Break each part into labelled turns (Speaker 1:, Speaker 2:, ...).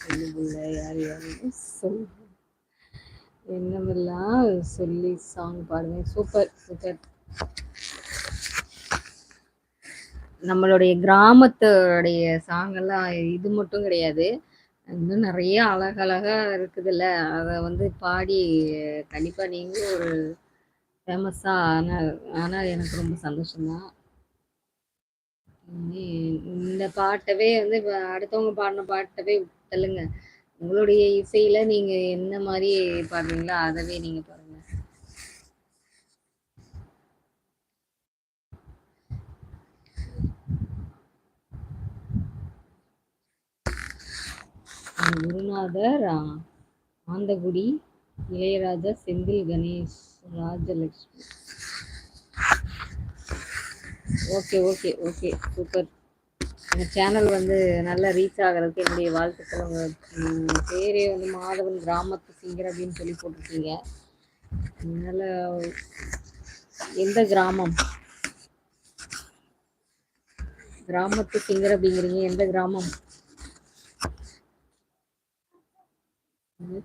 Speaker 1: சொல்லுதுல்ல யார் யாருன்னு சொல்லு என்னவெல்லாம் சொல்லி சாங் பாடுங்க. Super super. நம்மளுடைய கிராமத்துடைய சாங் எல்லாம் இது மட்டும் கிடையாது, இன்னும் நிறைய அழகழகா இருக்குதுல்ல. அதை வந்து பாடி கண்டிப்பா நீங்களும் ஒரு ஃபேமஸா ஆனா ஆனா எனக்கு ரொம்ப சந்தோஷம்தான். இந்த பாட்டவே வந்து இப்ப அடுத்தவங்க பாடின பாட்டவே தள்ளுங்க. உங்களுடைய இசையில நீங்க என்ன மாதிரி பாடுறீங்களோ அதவே நீங்க பாருங்க. குருநாதர் Anthakudi, Ilaiyaraaja, Senthil Ganesh, Rajalakshmi. Okay okay okay super. எங்கள் சேனல் வந்து நல்லா ரீச் ஆகிறதுக்கு என்னுடைய வாழ்த்துக்கள். உங்கள் பேரே வந்து மாதவன் கிராமத்து சிங்கர் அப்படின்னு சொல்லி போட்டிருக்கீங்க. அதனால் எந்த கிராமம்? கிராமத்து சிங்கர் அப்படிங்கிறீங்க, எந்த கிராமம்?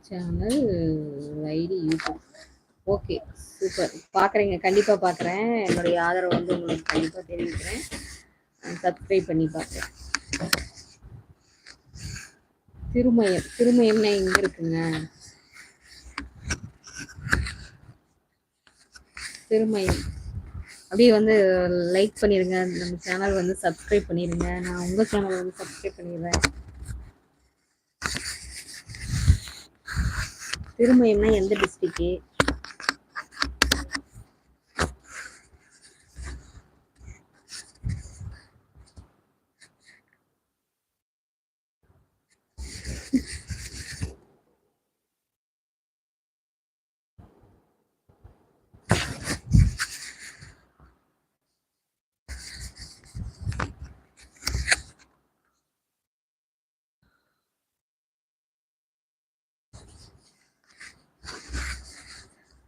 Speaker 1: Channel ID YouTube. Okay super. பார்க்குறீங்க, கண்டிப்பாக பார்க்குறேன். என்னுடைய ஆதரவு வந்து உங்களுக்கு கண்டிப்பாக தெரிவிக்கிறேன். சப்ஸ்கிரைப் பண்ணி பார்க்குறேன். திருமயம். திருமயம்னா எங்கே இருக்குங்க? திருமயம் அப்படியே வந்து லைக் பண்ணிடுங்க. நம்ம சேனல் வந்து சப்ஸ்கிரைப் பண்ணிடுங்க. நான் உங்கள் சேனல் வந்து சப்ஸ்கிரைப் பண்ணிடுறேன். திருமயம்னா எந்த டிஸ்ட்ரிக்ட்?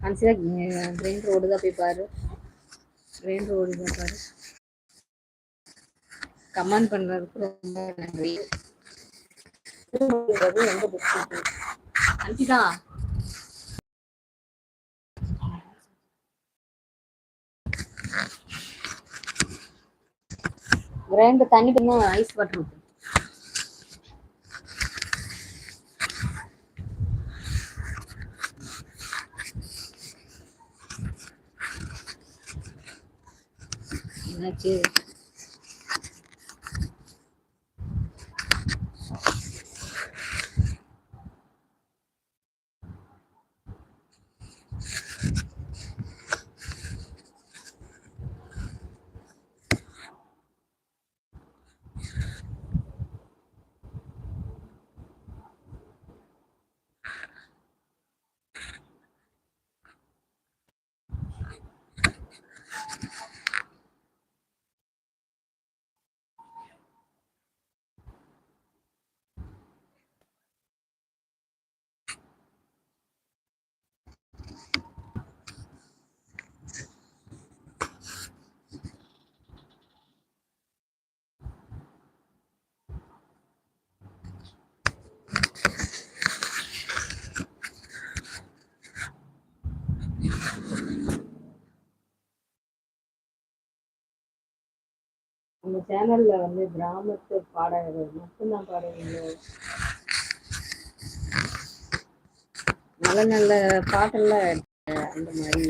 Speaker 1: அன்சிதா ட்ரெயின் ரோடு தான் போய் பாரு. ட்ரெயின் ரோடு தான் பாரு. கமெண்ட் பண்ணுறதுக்கு ரொம்ப நன்றி. எந்த டிஸ்ட்ரிக்ட் அன்சிதா? கிரைண்ட் தண்ணி பண்ணா ஐஸ் வாட்டர் ஊத்து. என்னாச்சு? உங்க சேனல்ல வந்து கிராமத்து பாடல்கள் மட்டும்தான் பாடுவீங்களோ? நல்ல நல்ல பாட்டெல்லாம் அந்த மாதிரி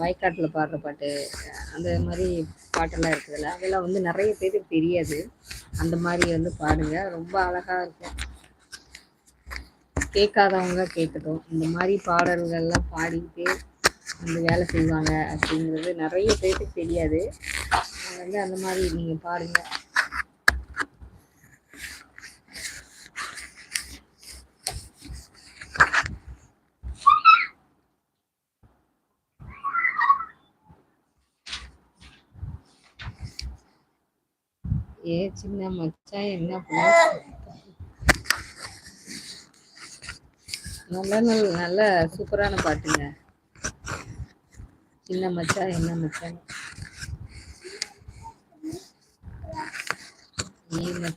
Speaker 1: வயக்காட்டில் பாடுற பாட்டு, அந்த மாதிரி பாட்டெல்லாம் இருக்குதுல்ல, அதெல்லாம் வந்து நிறைய பேருக்கு தெரியாது. அந்த மாதிரி வந்து பாடுங்க, ரொம்ப அழகாக இருக்கும். கேட்காதவங்க கேட்கட்டும். இந்த மாதிரி பாடல்கள்லாம் பாடிக்கிட்டே வந்து வேலை செய்வாங்க அப்படிங்கிறது நிறைய பேருக்கு தெரியாது. வந்து அந்த மாதிரி நீங்கள் பாருங்க. ஏ சின்ன மச்சான் என்ன நல்ல நல்ல நல்ல சூப்பரான பாட்டுங்க. சின்ன மச்சான் என்ன மச்சான், ஏ மச்சான்.